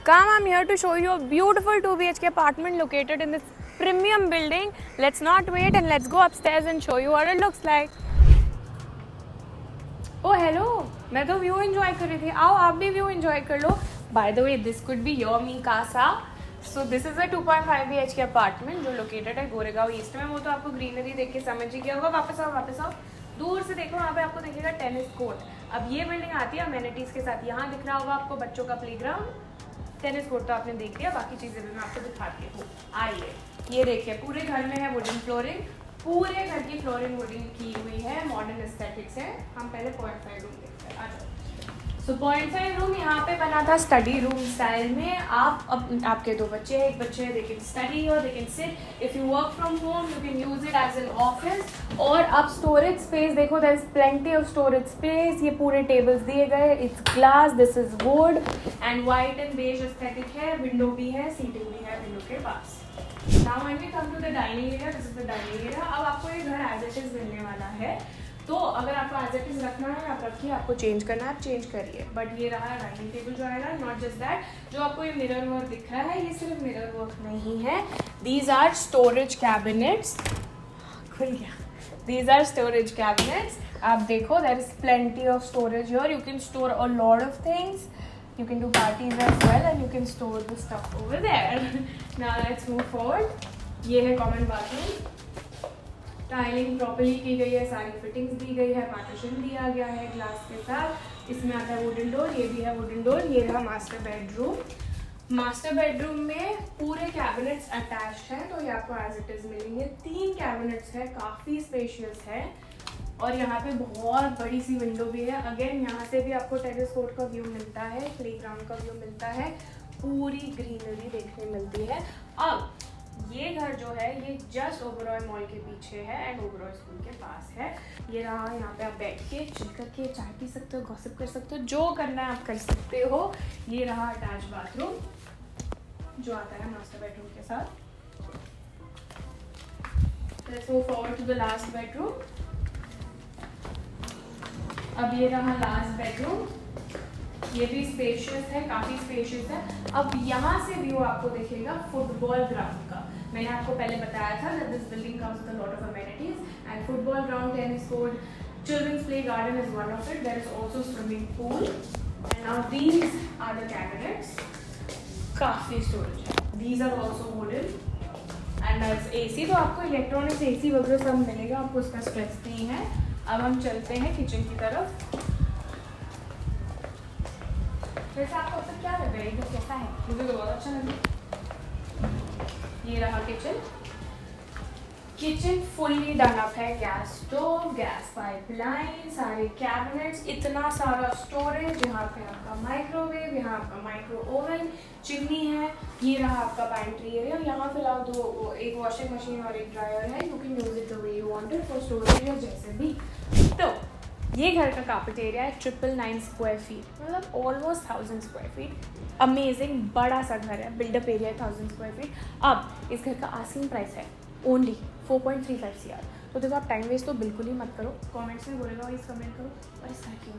Come, I'm here to show you a beautiful 2 BHK apartment located in this premium building. Let's not wait and let's go upstairs and show you what it looks like. Oh hello, मैं तो view enjoy कर रही थी. आओ आप भी view enjoy कर लो. By the way, this could be your me casa. So this is a 2.5 BHK apartment जो लोकेटेड है गोरेगांव ईस्ट में. वो तो आपको ग्रीनरी देख के समझ ही गया होगा. वापस आओ. दूर से देखो, वहाँ पे आपको दिखेगा टेनिस कोर्ट. अब ये बिल्डिंग आती है अमेनिटीज़ के साथ. यहाँ दिख रहा होगा आपको बच्चों का प्लेग्राउंड. टेनिस कोर्ट तो आपने देख लिया, बाकी चीज़ें भी मैं आपको दिखाती हूँ. आइए, ये देखिए पूरे घर में है वुडन फ्लोरिंग. पूरे घर की फ्लोरिंग वुडन की हुई है, मॉडर्न एस्थेटिक्स है. हम पहले 0.5 रूम देखते हैं. आ जाओ. सो 0.5 रूम यहाँ पे बना था स्टडी रूम स्टाइल में. आपके 2 बच्चे हैं, एक बच्चे है, दे कैन स्टडी और they can sit. If you work from home you can use it as an office. और अब स्टोरेज स्पेस देखो, there is plenty of storage space. ये पूरे टेबल्स दिए गए. It's glass, this is wood and white and beige aesthetic है. Window भी है, सीटिंग भी है विंडो के पास. Now when we come to the dining area, this is the dining area. अब आपको ये घर एज इट इज मिलने वाला है. तो अगर आपको एज इट इज रखना है आप रखिए, आपको चेंज करना है आप चेंज करिए. बट ये रहा डाइनिंग टेबल जो आएगा. नॉट जस्ट दैट, जो आपको ये मिरर वर्क दिख रहा है, ये सिर्फ मिरर वर्क नहीं है. These are storage cabinets. खुल गया. These are storage cabinets. आप देखो, there is plenty of storage here. You can store a lot of things. You can do parties as well and you can store the stuff over there. Now let's move forward. ये है common bathroom. Tiling properly की गई है, सारी fittings दी गई है, partition दिया गया है ग्लास के साथ. इसमें आता है वुडन डोर, ये भी है वुडन डोर. ये रहा मास्टर बेडरूम. मास्टर बेडरूम में पूरे कैबिनेट्स अटैच्ड हैं, तो ये आपको एज इट इज मिलेंगे. 3 कैबिनेट्स है, काफ़ी स्पेशियस है. और यहाँ पे बहुत बड़ी सी विंडो भी है. अगेन यहाँ से भी आपको टेनिस कोर्ट का व्यू मिलता है, प्लेग्राउंड का व्यू मिलता है. पूरी ग्रीनरी देखने मिलती है. अब ये घर जो है ये जस्ट ओबरॉय मॉल के पीछे है एंड ओबरॉय स्कूल के पास है. ये रहा, यहाँ पे आप बैठ के चिल करके चाय पी सकते हो, गॉसिप कर सकते हो, जो करना है आप कर सकते हो. ये रहा अटैच बाथरूम जो आता है मास्टर बेडरूम के साथ. Let's move forward to the last bedroom. अब ये रहा लास्ट बेडरूम. ये भी स्पेशियस है, काफ़ी स्पेशियस है. अब यहाँ से व्यू आपको दिखेगा फुटबॉल ग्राउंड का. मैंने आपको पहले बताया था that this building comes with a lot of amenities and football ground, tennis court, children's play garden is one of it. There is also swimming pool. And now these are the cabinets. काफ़ी storage है. These are also wooden. And that's AC. तो आपको electronics AC वगैरह सब मिलेगा, आपको उसका stress नहीं है. अब हम चलते हैं किचन की तरफ. वैसे आपको अब तक क्या लग रहा है, ये कैसा है? मुझे तो बहुत अच्छा लगा. ये रहा kitchen. Kitchen fully done up है. गैस स्टोव, गैस पाइपलाइन, सारे कैबिनेट्स, इतना सारा स्टोरेज. यहाँ पे आपका माइक्रोवेव, यहाँ आपका माइक्रो ओवन, चिमनी है. ये रहा आपका पैंट्री एरिया. यहाँ फिलहाल एक वॉशिंग मशीन और एक ड्रायर है. You can use it the way you want it for storage या जैसे भी. तो ये घर का कार्पेट एरिया है 999 स्क्वायर फीट, मतलब ऑलमोस्ट 1000 स्क्वायर फीट. अमेजिंग बड़ा सा घर है. बिल्डअप एरिया है 1000 स्क्वायर फीट. अब इस घर का आस्किंग प्राइस है ओनली 4.35 CR. तो देखो आप टाइम वेस्ट तो बिल्कुल ही मत करो. कमेंट्स में बोलेगा इस कमेंट करो और इस घर की